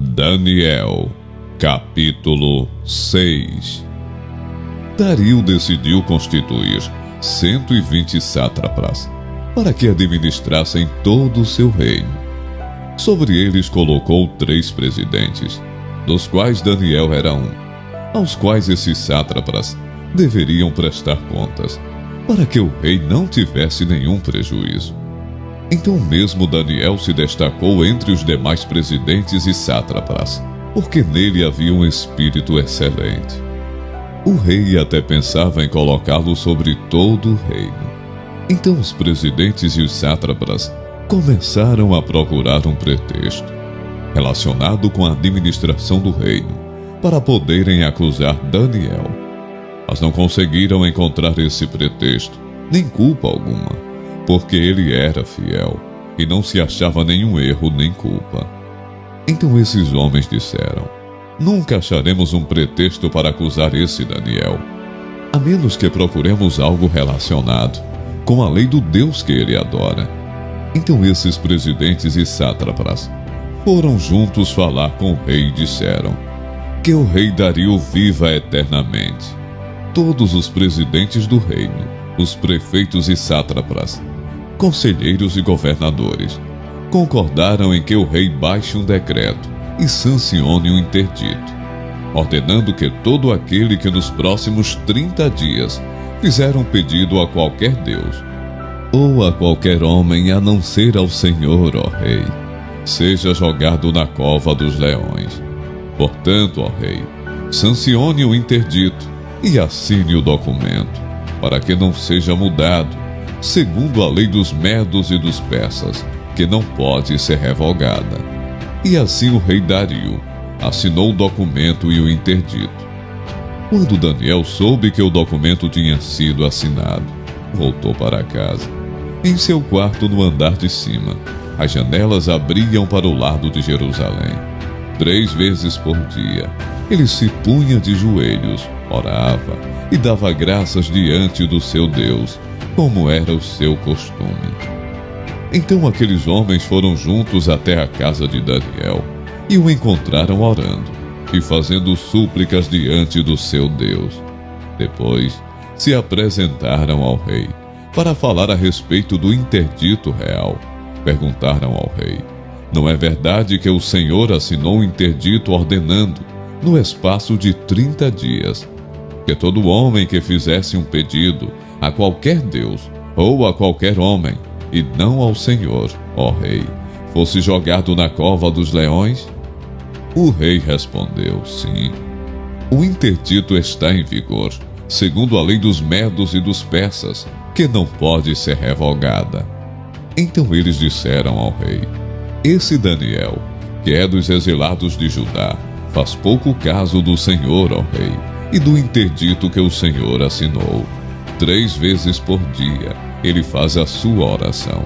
Daniel, capítulo 6. Dario decidiu constituir 120 sátrapas para que administrassem todo o seu reino. Sobre eles colocou 3 presidentes, dos quais Daniel era um, aos quais esses sátrapas deveriam prestar contas, para que o rei não tivesse nenhum prejuízo. Então mesmo Daniel se destacou entre os demais presidentes e sátrapas, porque nele havia um espírito excelente. O rei até pensava em colocá-lo sobre todo o reino. Então os presidentes e os sátrapas começaram a procurar um pretexto relacionado com a administração do reino para poderem acusar Daniel. Mas não conseguiram encontrar esse pretexto, nem culpa alguma, porque ele era fiel e não se achava nenhum erro nem culpa. Então esses homens disseram: nunca acharemos um pretexto para acusar esse Daniel, a menos que procuremos algo relacionado com a lei do Deus que ele adora. Então esses presidentes e sátrapas foram juntos falar com o rei e disseram: que o rei Dario viva eternamente. Todos os presidentes do reino, os prefeitos e sátrapas, conselheiros e governadores, concordaram em que o rei baixe um decreto e sancione um interdito, ordenando que todo aquele que nos próximos 30 dias fizer um pedido a qualquer Deus, ou a qualquer homem a não ser ao Senhor, ó rei, seja jogado na cova dos leões. Portanto, ó rei, sancione o interdito e assine o documento, para que não seja mudado, segundo a lei dos medos e dos persas, que não pode ser revogada. E assim o rei Dario assinou o documento e o interdito. Quando Daniel soube que o documento tinha sido assinado, voltou para casa. Em seu quarto no andar de cima, as janelas abriam para o lado de Jerusalém. 3 vezes por dia, ele se punha de joelhos, orava e dava graças diante do seu Deus, como era o seu costume. Então aqueles homens foram juntos até a casa de Daniel e o encontraram orando e fazendo súplicas diante do seu Deus. Depois se apresentaram ao rei para falar a respeito do interdito real. Perguntaram ao rei: não é verdade que o Senhor assinou um interdito ordenando, no espaço de 30 dias, que todo homem que fizesse um pedido a qualquer Deus ou a qualquer homem, e não ao Senhor, ó rei, fosse jogado na cova dos leões? O rei respondeu: sim. O interdito está em vigor, segundo a lei dos medos e dos persas, que não pode ser revogada. Então eles disseram ao rei: esse Daniel, que é dos exilados de Judá, faz pouco caso do Senhor, ó rei, e do interdito que o Senhor assinou. 3 vezes por dia ele faz a sua oração.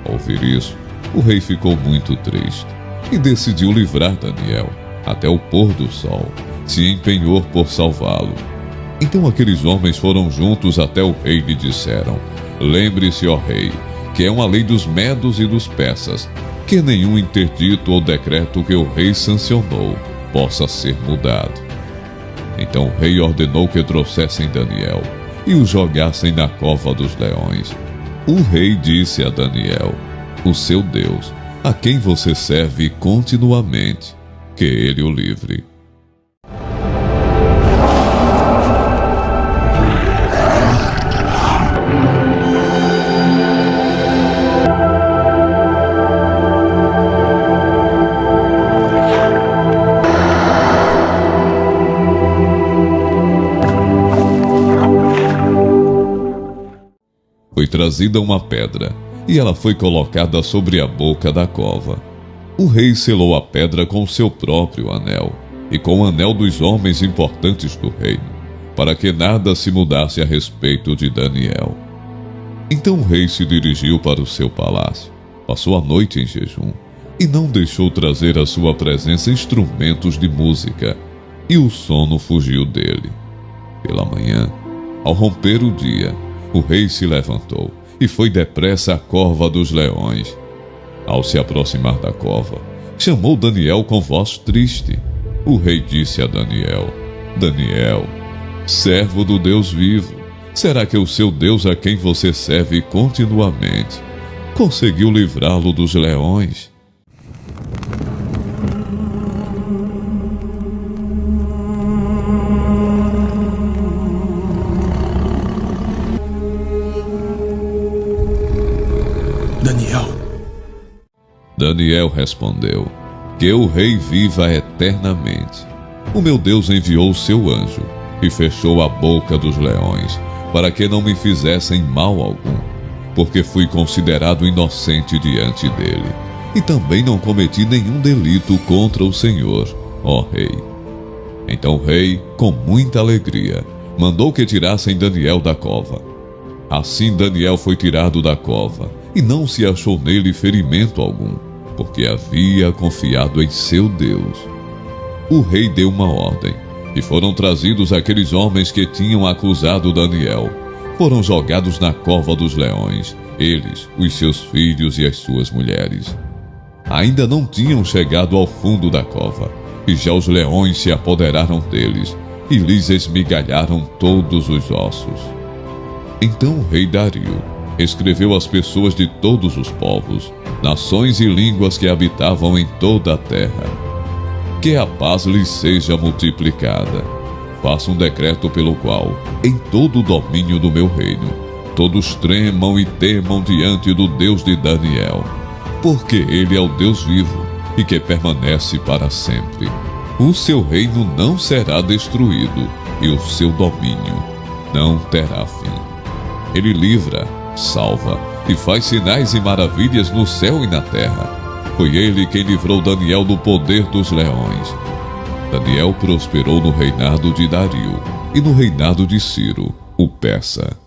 Ao ouvir isso, o rei ficou muito triste e decidiu livrar Daniel até o pôr do sol, se empenhou por salvá-lo. Então aqueles homens foram juntos até o rei e lhe disseram: lembre-se, ó rei, que é uma lei dos medos e dos persas, que nenhum interdito ou decreto que o rei sancionou possa ser mudado. Então o rei ordenou que trouxessem Daniel e o jogassem na cova dos leões. O rei disse a Daniel: o seu Deus, a quem você serve continuamente, que ele o livre. Foi trazida uma pedra, e ela foi colocada sobre a boca da cova. O rei selou a pedra com seu próprio anel, e com o anel dos homens importantes do reino, para que nada se mudasse a respeito de Daniel. Então o rei se dirigiu para o seu palácio, passou a noite em jejum, e não deixou trazer à sua presença instrumentos de música, e o sono fugiu dele. Pela manhã, ao romper o dia, o rei se levantou e foi depressa à cova dos leões. Ao se aproximar da cova, chamou Daniel com voz triste. O rei disse a Daniel: Daniel, servo do Deus vivo, será que o seu Deus, a quem você serve continuamente, conseguiu livrá-lo dos leões? Daniel respondeu: que o rei viva eternamente. O meu Deus enviou o seu anjo e fechou a boca dos leões, para que não me fizessem mal algum, porque fui considerado inocente diante dele, e também não cometi nenhum delito contra o Senhor, ó rei. Então o rei, com muita alegria, mandou que tirassem Daniel da cova. Assim Daniel foi tirado da cova, e não se achou nele ferimento algum, porque havia confiado em seu Deus. O rei deu uma ordem, e foram trazidos aqueles homens que tinham acusado Daniel. Foram jogados na cova dos leões, eles, os seus filhos e as suas mulheres. Ainda não tinham chegado ao fundo da cova, e já os leões se apoderaram deles, e lhes esmigalharam todos os ossos. Então o rei Dario escreveu às pessoas de todos os povos, nações e línguas que habitavam em toda a terra: que a paz lhes seja multiplicada. Faça um decreto pelo qual, em todo o domínio do meu reino, todos tremam e temam diante do Deus de Daniel, porque ele é o Deus vivo e que permanece para sempre. O seu reino não será destruído e o seu domínio não terá fim. Ele livra, salva e faz sinais e maravilhas no céu e na terra. Foi ele quem livrou Daniel do poder dos leões. Daniel prosperou no reinado de Dario e no reinado de Ciro, o persa.